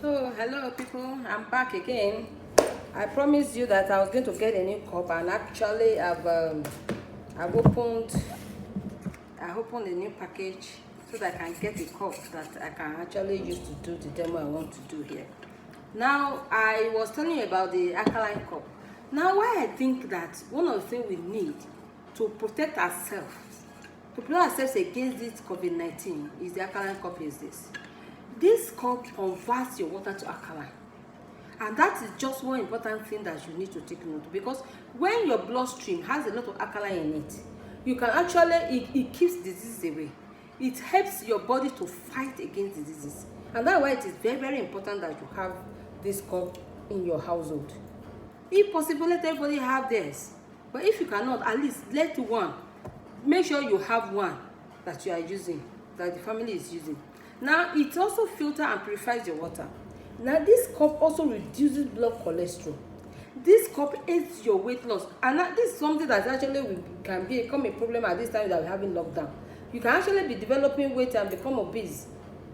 So, hello people, I'm back again. I promised you that I was going to get a new cup, and actually I've opened a new package so that I can get a cup that I can actually use to do the demo I want to do here. Now, I was telling you about the alkaline cup. Now, why I think that one of the things we need to protect ourselves, against this COVID-19 is the alkaline cup is this. This cup converts your water to alkaline. And that is just one important thing that you need to take note, because when your bloodstream has a lot of alkaline in it, you can actually, it keeps disease away. It helps your body to fight against diseases. And that's why it is very, very important that you have this cup in your household. If possible, let everybody have theirs. But if you cannot, at least let one. Make sure you have one that you are using, that the family is using. Now, it also filters and purifies your water. Now, this cup also reduces blood cholesterol. This cup aids your weight loss, and this is something that actually can become a problem at this time that we're having lockdown. You can actually be developing weight and become obese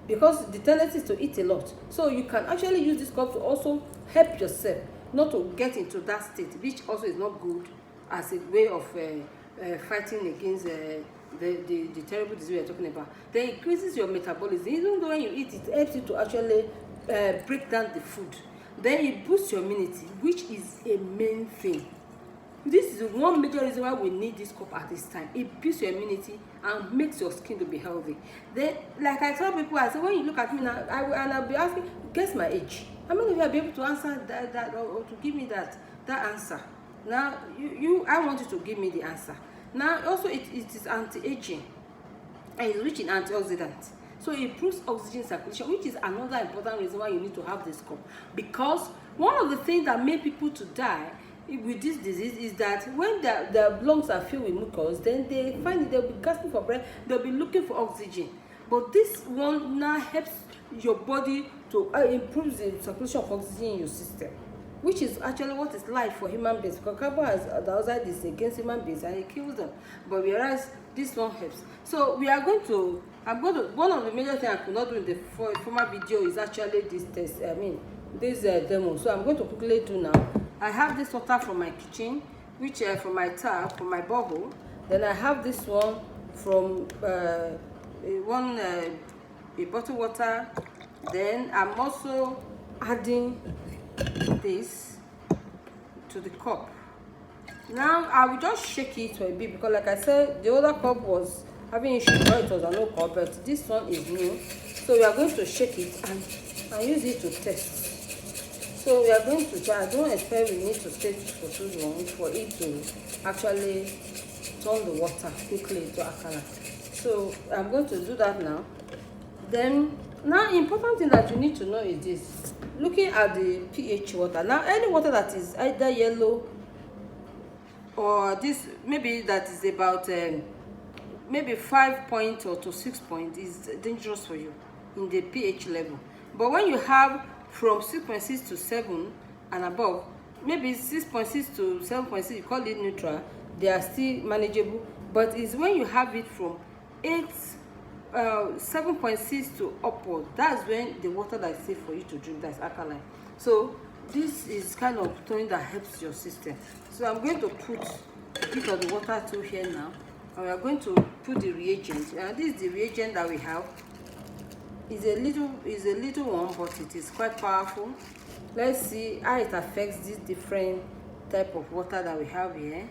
because the tendency is to eat a lot. So you can actually use this cup to also help yourself not to get into that state, which also is not good as a way of fighting against the terrible disease we are talking about. Then it increases your metabolism. Even though when you eat, it helps you to actually break down the food. Then it boosts your immunity, which is a main thing. This is one major reason why we need this cup at this time. It boosts your immunity and makes your skin to be healthy. Then, like I tell people, I say, when you look at me now, I'll be asking, guess my age. How many of you will be able to answer that or to give me that answer? Now, I want you to give me the answer. Now, also, it is anti-aging and it's rich in antioxidants. So it improves oxygen circulation, which is another important reason why you need to have this cup. Because one of the things that make people to die with this disease is that when their lungs are filled with mucus, then they find they'll be gasping for breath, they'll be looking for oxygen. But this one now helps your body to improve the circulation of oxygen in your system, which is actually what is life for human beings. Because carbon dioxide is against human beings and it kills them. But whereas this one helps. So we are going to, one of the major things I could not do in the former video is actually this test, this demo. So I'm going to quickly do now. I have this water from my kitchen, which from my tap, from my borehole. Then I have this one from a bottled water. Then I'm also adding this to the cup. Now I will just shake it for a bit, because like I said, the other cup was having issue, but it was an old cup, but this one is new. So we are going to shake it and use it to test. So we are going to try. I don't expect we need to stay for too long for it to actually turn the water quickly to alkaline. So I'm going to do that now. Then now, important thing that you need to know is this. Looking at the pH water. Now, any water that is either yellow or this, maybe that is about maybe 5 point or to 6 point, is dangerous for you in the pH level. But when you have from 6.6 to 7 and above, maybe 6.6 to 7.6, you call it neutral, they are still manageable. But it's when you have it from 7.6 to upward, that's when the water that is safe for you to drink, that's alkaline. So this is kind of something that helps your system. So I'm going to put a bit of the water to here now, and we are going to put the reagent. And this is the reagent that we have. It's a little one, but it is quite powerful. Let's see how it affects this different type of water that we have here.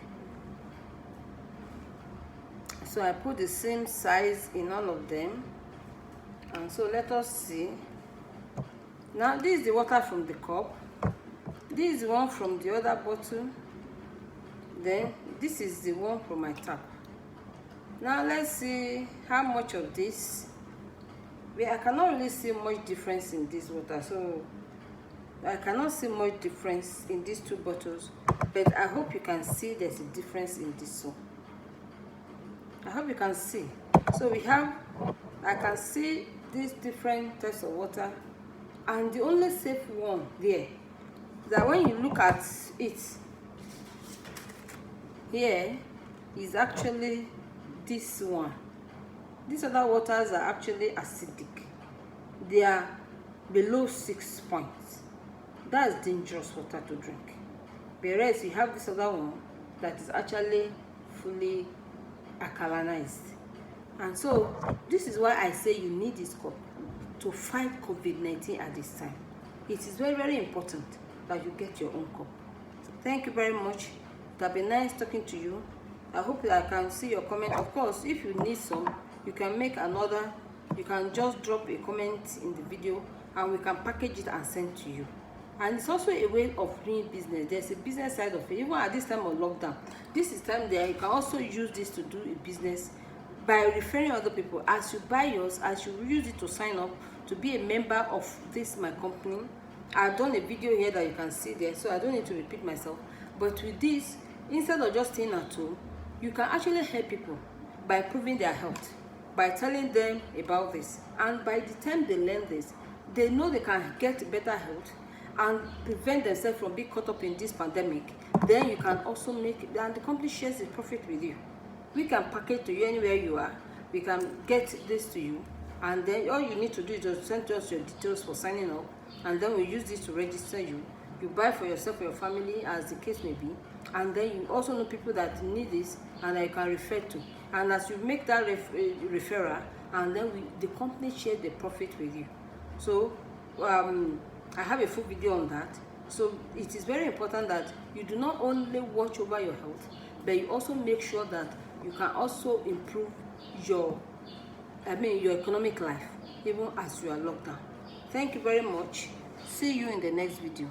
So I put the same size in all of them, and so let us see. Now this is the water from the cup, this is the one from the other bottle, then this is the one from my tap. Now let's see how much of this. I cannot really see much difference in this water, so I cannot see much difference in these two bottles, but I hope you can see there's a difference in this one. I hope you can see. So I can see these different types of water, and the only safe one there is that when you look at it here is actually this one. These other waters are actually acidic. They are below 6 points. That's dangerous water to drink. Whereas you have this other one that is actually fully alkalinized. And so this is why I say you need this cup to fight COVID-19 at this time. It is very, very important that you get your own cup. Thank you very much. It has been nice talking to you. I hope that I can see your comment. Of course, if you need some, you can make another. You can just drop a comment in the video and we can package it and send to you. And it's also a way of doing business. There's a business side of it. Even at this time of lockdown, this is time there. You can also use this to do a business by referring other people. As you buy yours, as you use it to sign up to be a member of this my company. I've done a video here that you can see there, so I don't need to repeat myself. But with this, instead of just staying at home, you can actually help people by improving their health, by telling them about this. And by the time they learn this, they know they can get better health and prevent themselves from being caught up in this pandemic. Then you can also make, and the company shares the profit with you. We can package to you anywhere you are. We can get this to you, and then all you need to do is just send us your details for signing up, and then we use this to register you. You buy for yourself or your family, as the case may be, and then you also know people that need this and that you can refer to. And as you make that referral, and then the company shares the profit with you. So I have a full video on that. So it is very important that you do not only watch over your health, but you also make sure that you can also improve your economic life, even as you are locked down. Thank you very much. See you in the next video.